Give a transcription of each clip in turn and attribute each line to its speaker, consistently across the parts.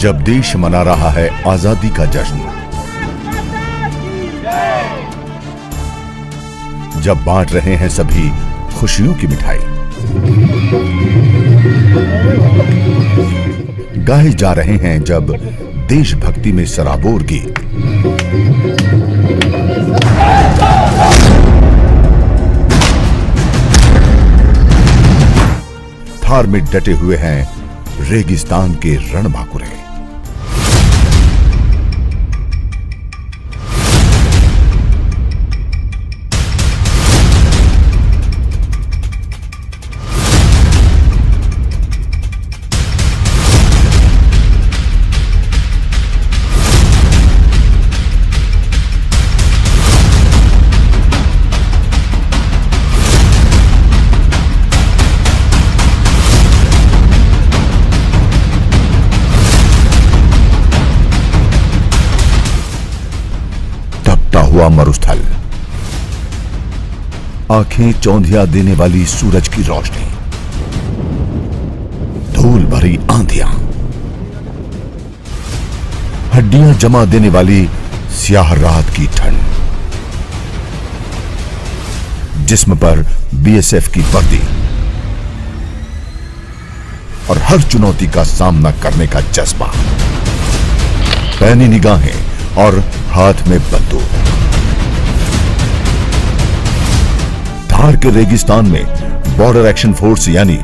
Speaker 1: जब देश मना रहा है आजादी का जश्न, जब बांट रहे हैं सभी खुशियों की मिठाई, गाए जा रहे हैं जब देशभक्ति में सराबोर गीत, थार में डटे हुए हैं रेगिस्तान के रणबांकुरे। हुआ मरुस्थल, आंखें चौंधिया देने वाली सूरज की रोशनी, धूल भरी आंधियां, हड्डियां जमा देने वाली स्याह रात की ठंड, जिस्म पर बीएसएफ की वर्दी और हर चुनौती का सामना करने का जज्बा, पैनी निगाहें और हाथ में बंदूक। थार के रेगिस्तान में बॉर्डर एक्शन फोर्स यानी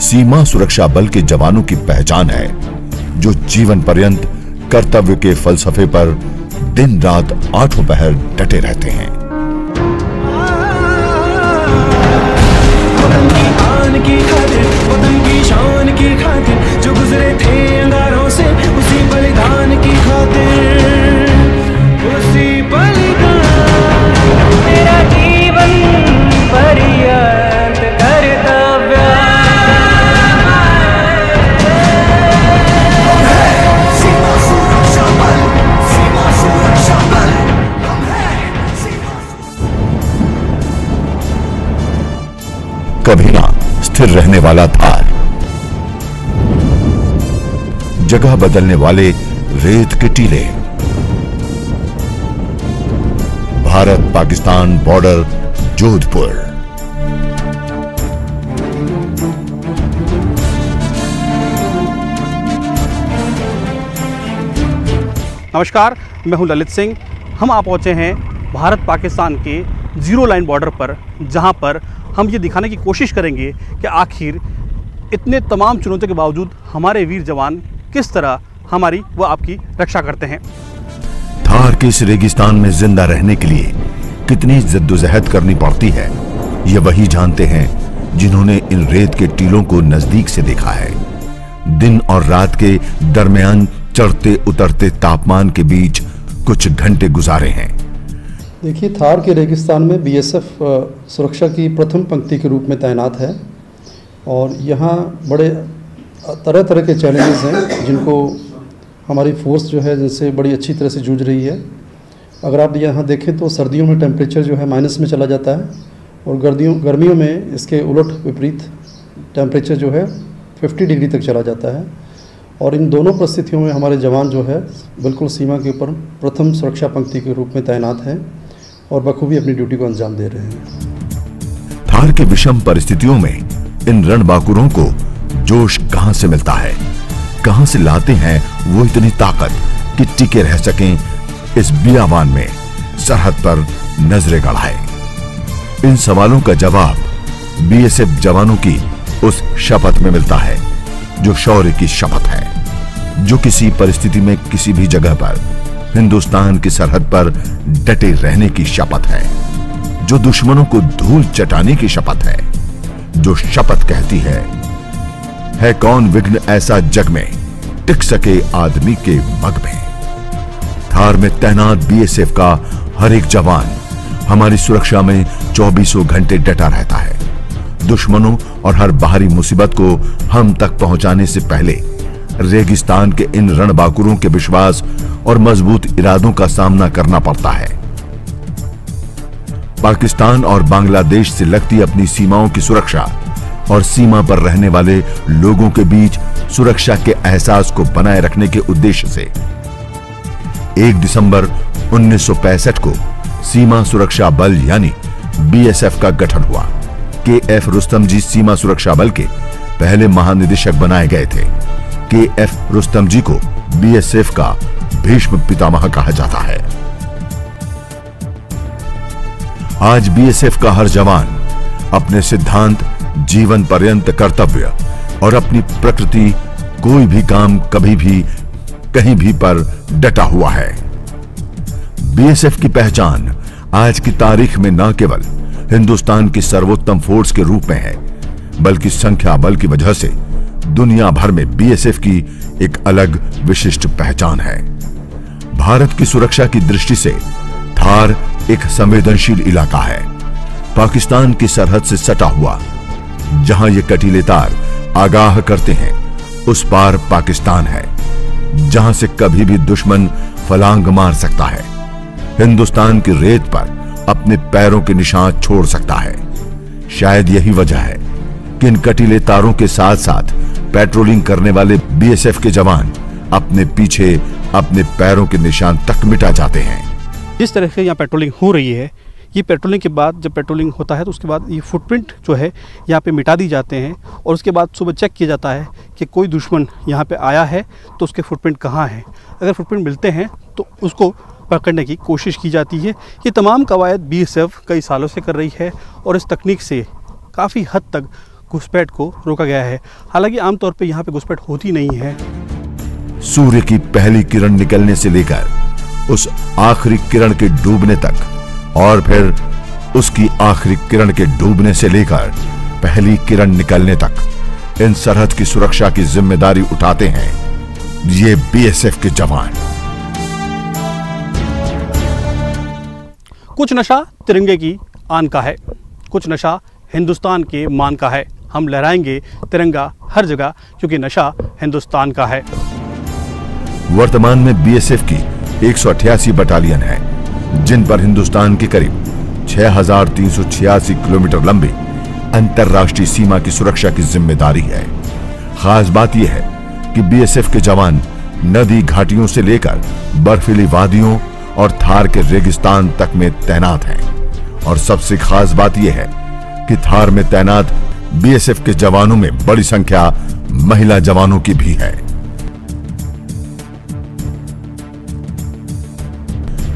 Speaker 1: सीमा सुरक्षा बल के जवानों की पहचान है, जो जीवन पर्यंत कर्तव्य के फलसफे पर दिन रात आठों पहर डटे रहते हैं। वतन की खातिर, वतन की शान की खातिर, जो गुजरे थे अंगारों से उसी बलिदान की खातिर, उसी बलिदान मेरा जीवन पर्यंत कर्तव्य। सीमा सुरक्षा बल, सीमा सुरक्षा बल, हम हैं सीमा। कभी ना स्थिर रहने वाला थार, जगह बदलने वाले रेत के टीले, भारत पाकिस्तान बॉर्डर जोधपुर।
Speaker 2: नमस्कार, मैं हूं ललित सिंह। हम आ पहुंचे हैं भारत पाकिस्तान के जीरो लाइन बॉर्डर पर, जहां पर हम ये दिखाने की कोशिश करेंगे कि आखिर इतने तमाम चुनौतियों के बावजूद हमारे वीर जवान किस तरह हमारी व आपकी रक्षा करते हैं।
Speaker 1: थार के इस रेगिस्तान में जिंदा रहने के लिए कितनी जद्दोजहद करनी पड़ती है, ये वही जानते हैं जिन्होंने इन रेत के टीलों को नजदीक से देखा है। दिन और रात के दरमियान चढ़ते उतरते तापमान के बीच कुछ घंटे गुजारे हैं।
Speaker 3: देखिए, थार के रेगिस्तान में बीएसएफ सुरक्षा की प्रथम पंक्ति के रूप में तैनात है और यहाँ बड़े तरह तरह के चैलेंजेस हैं जिनको हमारी फोर्स जो है जिनसे बड़ी अच्छी तरह से जूझ रही है। अगर आप यहाँ देखें तो सर्दियों में टेम्परेचर जो है माइनस में चला जाता है और गर्मियों में इसके उलट विपरीत टेम्परेचर जो है 50 डिग्री तक चला जाता है। और इन दोनों परिस्थितियों में हमारे जवान जो है बिल्कुल सीमा के ऊपर प्रथम सुरक्षा पंक्ति के रूप में तैनात हैं और बखूबी अपनी ड्यूटी को अंजाम दे रहे हैं।
Speaker 1: थार के विषम परिस्थितियों में इन रणबांकुरों को जोश कहां से मिलता है, कहां से लाते हैं वो इतनी ताकत कि टिके रह सकें इस बियाबान में, सरहद पर नजरें गड़ाए। इन सवालों का जवाब बीएसएफ जवानों की उस शपथ में मिलता है जो शौर्य की शपथ है, जो किसी परिस्थिति में किसी भी जगह पर हिंदुस्तान की सरहद पर डटे रहने की शपथ है, जो दुश्मनों को धूल चटाने की शपथ है, जो शपथ कहती है कौन विघ्न ऐसा जग में टिक सके आदमी के मग में। थार में तैनात बीएसएफ का हर एक जवान हमारी सुरक्षा में 24 घंटे डटा रहता है। दुश्मनों और हर बाहरी मुसीबत को हम तक पहुंचाने से पहले रेगिस्तान के इन रणबांकुरों के विश्वास और मजबूत इरादों का सामना करना पड़ता है। पाकिस्तान और बांग्लादेश से लगती अपनी सीमाओं की सुरक्षा और सीमा पर रहने वाले लोगों के बीच सुरक्षा के एहसास को बनाए रखने के उद्देश्य से 1 दिसंबर 1965 को सीमा सुरक्षा बल यानी बीएसएफ का गठन हुआ। के.एफ. रुस्तम जी सीमा सुरक्षा बल के पहले महानिदेशक बनाए गए थे। के.एफ. रुस्तम जी को बीएसएफ का भीष्म पितामह कहा जाता है। आज बीएसएफ का हर जवान अपने सिद्धांत, जीवन पर्यंत कर्तव्य और अपनी प्रकृति कोई भी काम कभी भी कहीं भी पर डटा हुआ है। बीएसएफ की पहचान आज की तारीख में न केवल हिंदुस्तान की सर्वोत्तम फोर्स के रूप में है, बल्कि संख्या बल की वजह से दुनिया भर में बीएसएफ की एक अलग विशिष्ट पहचान है। भारत की सुरक्षा की दृष्टि से थार एक संवेदनशील इलाका है। पाकिस्तान की सरहद से सटा हुआ, जहां ये कटीले तार आगाह करते हैं उस पार पाकिस्तान है, जहां से कभी भी दुश्मन फलांग मार सकता है, हिंदुस्तान की रेत पर अपने पैरों के निशान छोड़ सकता है। शायद यही वजह है कि इन कटीले तारों के साथ साथ पेट्रोलिंग करने वाले बीएसएफ के जवान अपने पीछे अपने पैरों के निशान तक मिटा जाते हैं।
Speaker 2: जिस तरह से यहाँ पेट्रोलिंग हो रही है, ये पेट्रोलिंग के बाद जब पेट्रोलिंग होता है तो उसके बाद ये फुटप्रिंट जो है यहाँ पे मिटा दी जाते हैं और उसके बाद सुबह चेक किया जाता है कि कोई दुश्मन यहाँ पे आया है तो उसके फुटप्रिंट कहाँ हैं। अगर फुटप्रिंट मिलते हैं तो उसको पकड़ने की कोशिश की जाती है। ये तमाम कवायद बीएसएफ कई सालों से कर रही है और इस तकनीक से काफ़ी हद तक घुसपैठ को रोका गया है। हालांकि आमतौर पे यहाँ पे घुसपैठ होती नहीं है।
Speaker 1: सूर्य की पहली किरण निकलने से लेकर उस आखिरी किरण के डूबने तक और फिर उसकी आखिरी किरण के डूबने से लेकर पहली किरण निकलने तक इन सरहद की सुरक्षा की जिम्मेदारी उठाते हैं ये बीएसएफ के जवान।
Speaker 2: कुछ नशा तिरंगे की आन का है, कुछ नशा हिंदुस्तान के मान का है। हम लहराएंगे तिरंगा हर जगह क्योंकि नशा हिंदुस्तान का है।
Speaker 1: वर्तमान में बीएसएफ की 188 बटालियन है, जिन पर हिंदुस्तान की करीब 6,386 किलोमीटर लंबी अंतर्राष्ट्रीय सीमा की सुरक्षा की जिम्मेदारी है। खास बात यह है कि बीएसएफ के जवान नदी घाटियों से लेकर बर्फीली वादियों और थार के रेगिस्तान तक में तैनात हैं। और सबसे खास बात यह है कि थार में तैनात बीएसएफ के जवानों में बड़ी संख्या महिला जवानों की भी है।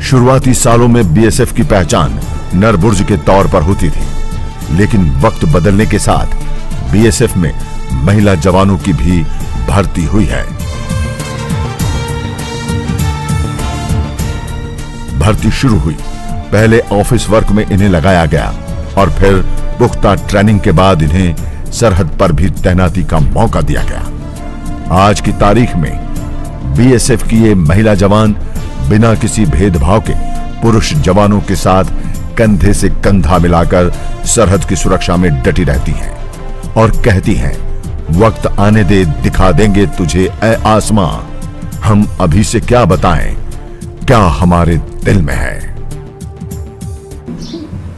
Speaker 1: शुरुआती सालों में बीएसएफ की पहचान नरबुर्ज के तौर पर होती थी, लेकिन वक्त बदलने के साथ बीएसएफ में महिला जवानों की भी भर्ती हुई है। भर्ती शुरू हुई, पहले ऑफिस वर्क में इन्हें लगाया गया और फिर पुख्ता ट्रेनिंग के बाद इन्हें सरहद पर भी तैनाती का मौका दिया गया। आज की तारीख में बीएसएफ की ये महिला जवान बिना किसी भेदभाव के पुरुष जवानों के साथ कंधे से कंधा मिलाकर सरहद की सुरक्षा में डटी रहती हैं और कहती हैं, वक्त आने दे दिखा देंगे तुझे ए आसमां, हम अभी से क्या बताएं क्या हमारे दिल में है।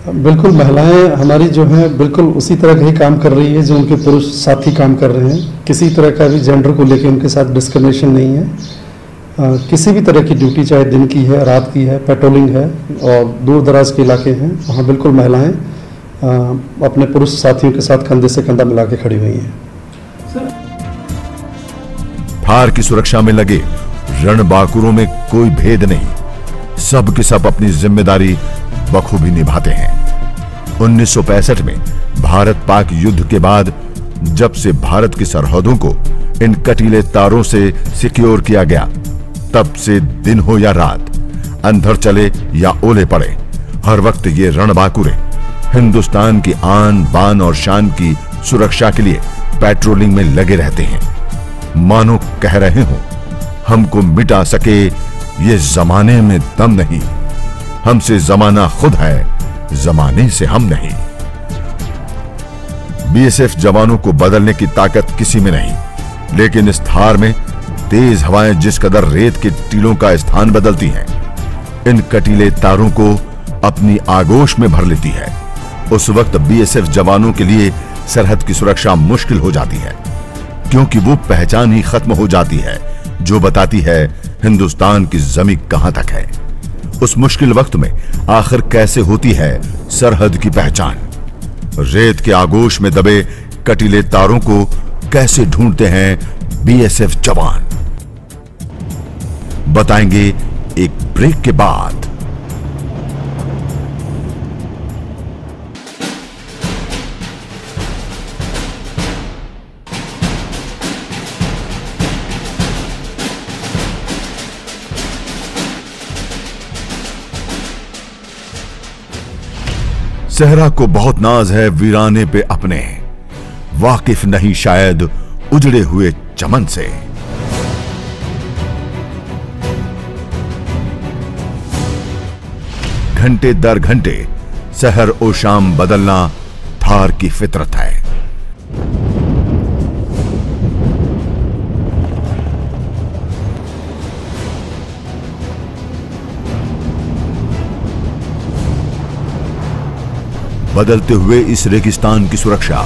Speaker 3: बिल्कुल महिलाएं हमारी जो हैं बिल्कुल उसी तरह का ही काम कर रही है जो उनके पुरुष साथी काम कर रहे हैं। किसी तरह का भी जेंडर को लेकर उनके साथ डिस्क्रिमिनेशन नहीं है। किसी भी तरह की ड्यूटी, चाहे दिन की है, रात की है, पेट्रोलिंग है और दूर दराज के इलाके हैं, वहाँ बिल्कुल महिलाएं अपने पुरुष साथियों के साथ कंधे से कंधा मिला के खड़ी हुई हैं।
Speaker 1: थार की सुरक्षा में लगे रणबांकुरों में कोई भेद नहीं, सब के सब अपनी जिम्मेदारी बखूबी निभाते हैं। 1965 में भारत पाक युद्ध के बाद जब से भारत की सरहदों को इन कटीले तारों से सिक्योर किया गया, तब से दिन हो या रात, अंधर चले या ओले पड़े, हर वक्त ये रणबांकुरे हिंदुस्तान की आन बान और शान की सुरक्षा के लिए पेट्रोलिंग में लगे रहते हैं। मानो कह रहे हो, हमको मिटा सके ये जमाने में दम नहीं, हमसे जमाना खुद है, जमाने से हम नहीं। बीएसएफ जवानों को बदलने की ताकत किसी में नहीं, लेकिन इस थार में तेज हवाएं जिस कदर रेत के टीलों का स्थान बदलती हैं, इन कटीले तारों को अपनी आगोश में भर लेती है। उस वक्त बीएसएफ जवानों के लिए सरहद की सुरक्षा मुश्किल हो जाती है, क्योंकि वो पहचान ही खत्म हो जाती है जो बताती है हिंदुस्तान की जमीन कहां तक है। उस मुश्किल वक्त में आखिर कैसे होती है सरहद की पहचान? रेत के आगोश में दबे कटीले तारों को कैसे ढूंढते हैं बीएसएफ जवान? बताएंगे एक ब्रेक के बाद। सहरा को बहुत नाज है वीराने पे अपने, वाकिफ नहीं शायद उजड़े हुए चमन से। घंटे दर घंटे सहर ओ शाम बदलना थार की फितरत है। बदलते हुए इस रेगिस्तान की सुरक्षा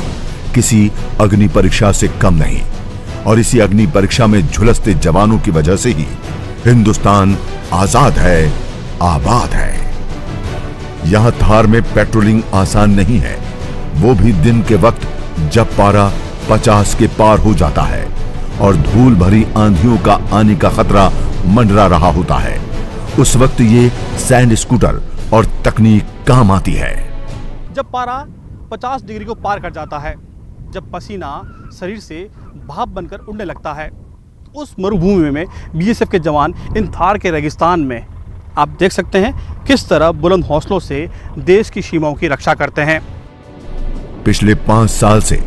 Speaker 1: किसी अग्नि परीक्षा से कम नहीं, और इसी अग्नि परीक्षा में झुलसते जवानों की वजह से ही हिंदुस्तान आजाद है, आबाद है। यहां थार में पेट्रोलिंग आसान नहीं है, वो भी दिन के वक्त जब पारा 50 के पार हो जाता है और धूल भरी आंधियों का आने का खतरा मंडरा रहा होता है। उस वक्त ये सैंड स्कूटर और तकनीक काम आती है।
Speaker 2: जब पारा 50 डिग्री को पार कर जाता है, जब पसीना शरीर से भाप बनकर उड़ने लगता है, उस मरुभूमि में बीएसएफ के जवान इन थार के रेगिस्तान में आप देख सकते हैं किस तरह बुलंद हौसलों से देश की सीमाओं की रक्षा करते हैं।
Speaker 1: पिछले 5 साल से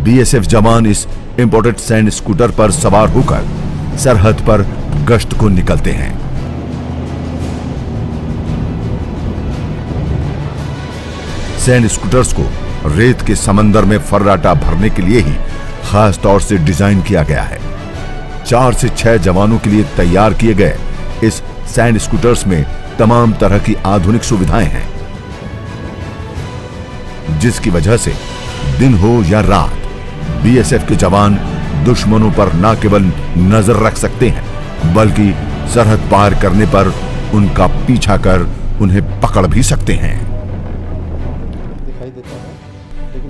Speaker 1: बीएसएफ जवान इस इंपोर्टेड सैंड स्कूटर पर सवार होकर सरहद पर गश्त को निकलते हैं। सैंड स्कूटर्स को रेत के समंदर में फर्राटा भरने के लिए ही खास तौर से डिजाइन किया गया है। 4 से 6 जवानों के लिए तैयार किए गए इस सैंड स्कूटर्स में तमाम तरह की आधुनिक सुविधाएं हैं, जिसकी वजह से दिन हो या रात बीएसएफ के जवान दुश्मनों पर न केवल नजर रख सकते हैं, बल्कि सरहद पार करने पर उनका पीछा कर उन्हें पकड़ भी सकते हैं।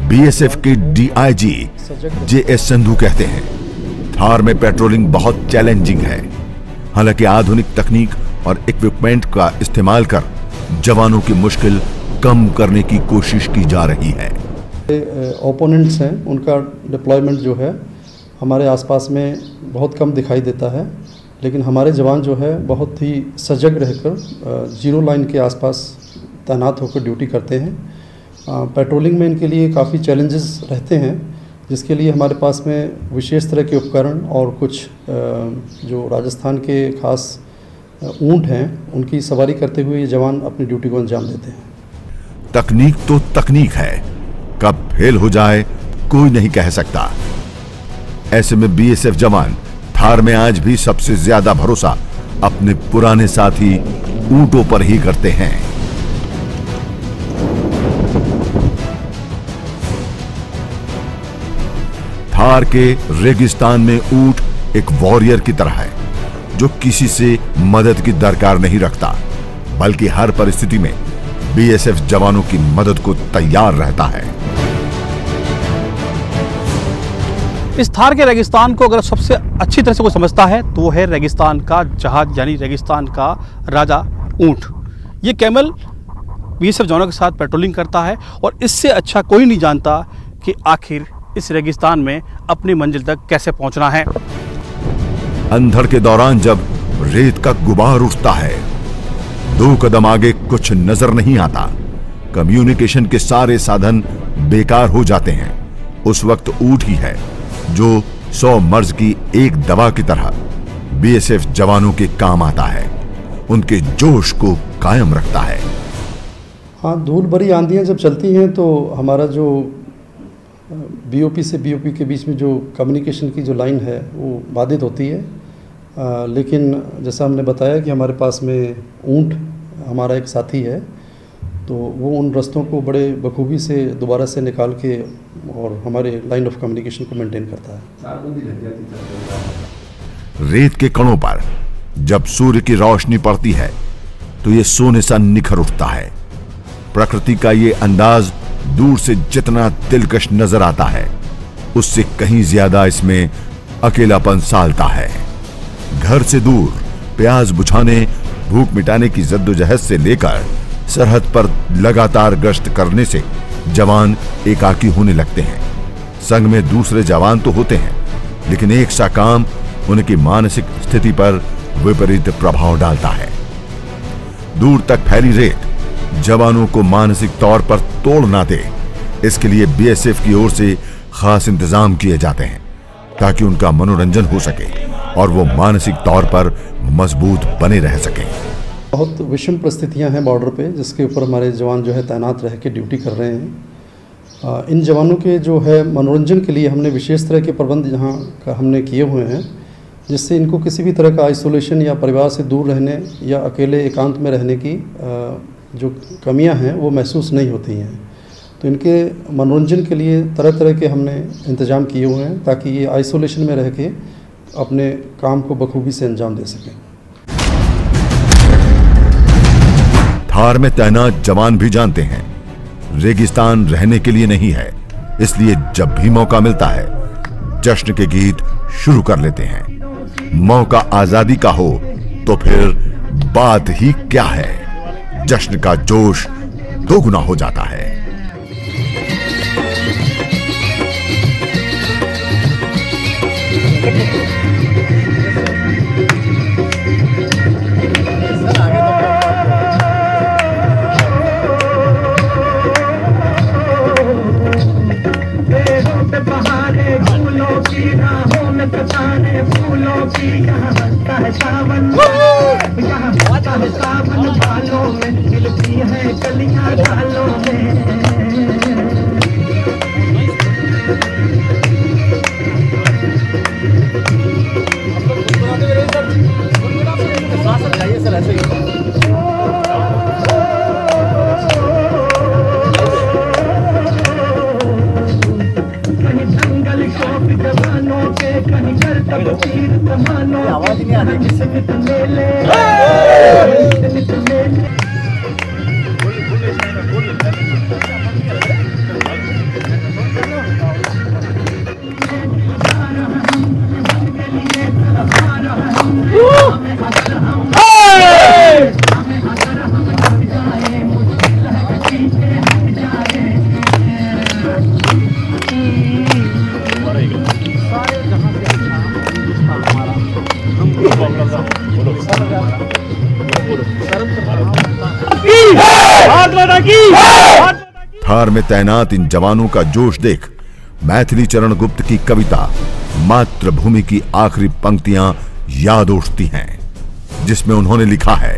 Speaker 1: बीएसएफ के डीआईजी जेएस संधू कहते हैं, थार में पेट्रोलिंग बहुत चैलेंजिंग है। हालांकि आधुनिक तकनीक और इक्विपमेंट का इस्तेमाल कर जवानों की मुश्किल कम करने की कोशिश की जा रही है।
Speaker 3: ओपोनेंट्स हैं, उनका डिप्लॉयमेंट जो है हमारे आसपास में बहुत कम दिखाई देता है, लेकिन हमारे जवान जो है बहुत ही सजग रहकर जीरो लाइन के आसपास तैनात होकर ड्यूटी करते हैं। पेट्रोलिंग में इनके लिए काफ़ी चैलेंजेस रहते हैं, जिसके लिए हमारे पास में विशेष तरह के उपकरण और कुछ जो राजस्थान के खास ऊंट हैं उनकी सवारी करते हुए ये जवान अपनी ड्यूटी को अंजाम देते हैं।
Speaker 1: तकनीक तो तकनीक है, कब फेल हो जाए कोई नहीं कह सकता। ऐसे में बीएसएफ जवान थार में आज भी सबसे ज्यादा भरोसा अपने पुराने साथी ऊंटों पर ही करते हैं। थार के रेगिस्तान में ऊंट एक वॉरियर की तरह है, जो किसी से मदद की दरकार नहीं रखता, बल्कि हर परिस्थिति में बीएसएफ जवानों की मदद को तैयार रहता है।
Speaker 2: इस थार के रेगिस्तान को अगर सबसे अच्छी तरह से कोई समझता है तो वो है रेगिस्तान का जहाज, यानी रेगिस्तान का राजा ऊंट। ये कैमल बीएसएफ जवानों के साथ पेट्रोलिंग करता है, और इससे अच्छा कोई नहीं जानता कि आखिर इस रेगिस्तान में अपनी मंजिल तक कैसे पहुंचना है।
Speaker 1: अंधड़ के दौरान जब रेत का गुबार उठता है, 2 कदम आगे कुछ नजर नहीं आता, कम्युनिकेशन के सारे साधन बेकार हो जाते हैं, उस वक्त ऊंट ही है जो 100 मर्ज की एक दवा की तरह बीएसएफ जवानों के काम आता है, उनके जोश को कायम रखता है।
Speaker 3: हाँ, धूल भरी आंधियां जब चलती हैं तो हमारा जो बीओपी से बीओपी के बीच में जो कम्युनिकेशन की जो लाइन है वो बाधित होती है। लेकिन जैसा हमने बताया कि हमारे पास में ऊंट हमारा एक साथी है, तो वो उन रास्तों को बड़े बखूबी से दोबारा से निकाल के और हमारे लाइन ऑफ कम्युनिकेशन को मेंटेन करता है।
Speaker 1: रेत के कणों पर जब सूर्य की रोशनी पड़ती है तो ये सोने सा निखर उठता है। प्रकृति का ये अंदाज दूर से जितना दिलकश नजर आता है, उससे कहीं ज्यादा इसमें अकेलापन सालता है। घर से दूर प्यास बुझाने, भूख मिटाने की जद्दोजहद से लेकर सरहद पर लगातार गश्त करने से जवान एकाकी होने लगते हैं। संग में दूसरे जवान तो होते हैं, लेकिन एक सा काम उनकी मानसिक स्थिति पर विपरीत प्रभाव डालता है। दूर तक फैली रेत जवानों को मानसिक तौर पर तोड़ ना दे, इसके लिए बीएसएफ की ओर से खास इंतजाम किए जाते हैं ताकि उनका मनोरंजन हो सके और वो मानसिक तौर पर मजबूत बने रह सकें।
Speaker 3: बहुत विषम परिस्थितियां हैं बॉर्डर पे, जिसके ऊपर हमारे जवान जो है तैनात रह के ड्यूटी कर रहे हैं। इन जवानों के जो है मनोरंजन के लिए हमने विशेष तरह के प्रबंध यहाँ का हमने किए हुए हैं, जिससे इनको किसी भी तरह का आइसोलेशन या परिवार से दूर रहने या अकेले एकांत में रहने की जो कमियां हैं वो महसूस नहीं होती हैं। तो इनके मनोरंजन के लिए तरह तरह के हमने इंतजाम किए हुए हैं ताकि ये आइसोलेशन में रह के अपने काम को बखूबी से अंजाम दे सकें।
Speaker 1: थार में तैनात जवान भी जानते हैं रेगिस्तान रहने के लिए नहीं है, इसलिए जब भी मौका मिलता है जश्न के गीत शुरू कर लेते हैं। मौका आजादी का हो तो फिर बात ही क्या है, जश्न का जोश दोगुना हो जाता है।
Speaker 4: फूलों की यहाँ बसता है सावन, यहाँ बसता है सावन, बालों में खिलती है कलियां डालों में। कहीं जंगल शौक जवानों के, कहीं करतब तीर कमानों के, नित मेले नित मेले।
Speaker 1: थार में तैनात इन जवानों का जोश देख मैथिली चरण गुप्त की कविता मातृभूमि की आखिरी पंक्तियां याद उठती हैं, जिसमें उन्होंने लिखा है,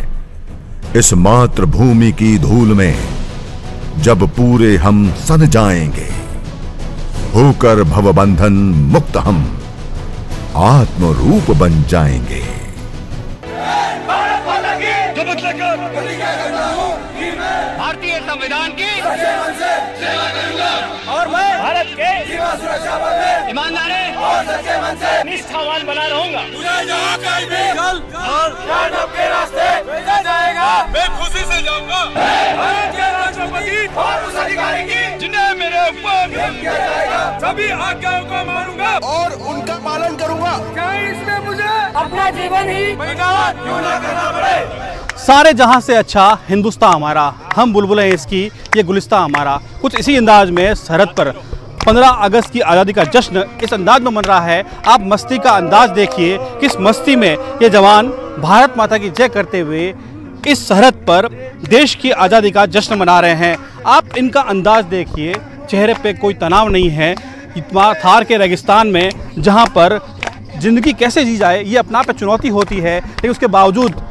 Speaker 1: इस मातृभूमि की धूल में जब पूरे हम सन जाएंगे, होकर भवबंधन मुक्त हम आत्मरूप बन जाएंगे।
Speaker 5: भारतीय संविधान की सेवा करूंगा और मैं भारत के सीमा सुरक्षा बल में ईमानदारी और सच्चे मन से निष्ठावान बना रहूंगा। मुझे जहाँ कहीं भी जल के रास्ते भेजा जाएगा, मैं खुशी से जाऊंगा। भारत के राष्ट्रपति और उस अधिकारी की जिन्हें मेरे ऊपर किया जाएगा, सभी आज्ञाओं को मानूंगा और उनका पालन करूंगा। क्या इसमें मुझे अपना जीवन ही बलिदान क्यों न करना पड़े।
Speaker 2: सारे जहां से अच्छा हिंदुस्तान हमारा, हम बुलबुलें इसकी, ये गुलिस्तान हमारा। कुछ इसी अंदाज में सरहद पर 15 अगस्त की आज़ादी का जश्न इस अंदाज में मन रहा है। आप मस्ती का अंदाज देखिए, किस मस्ती में ये जवान भारत माता की जय करते हुए इस सरहद पर देश की आज़ादी का जश्न मना रहे हैं। आप इनका अंदाज देखिए, चेहरे पे कोई तनाव नहीं है। थार के रेगिस्तान में जहाँ पर ज़िंदगी कैसे जी जाए ये अपना पे चुनौती होती है, लेकिन उसके बावजूद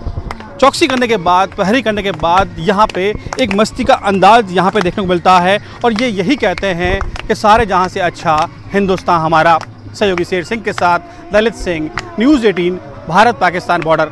Speaker 2: चौकसी करने के बाद, पहरी करने के बाद यहाँ पे एक मस्ती का अंदाज यहाँ पे देखने को मिलता है। और ये यही कहते हैं कि सारे जहाँ से अच्छा हिंदुस्तान हमारा। सहयोगी शेर सिंह के साथ ललित सिंह, न्यूज़ 18, भारत पाकिस्तान बॉर्डर।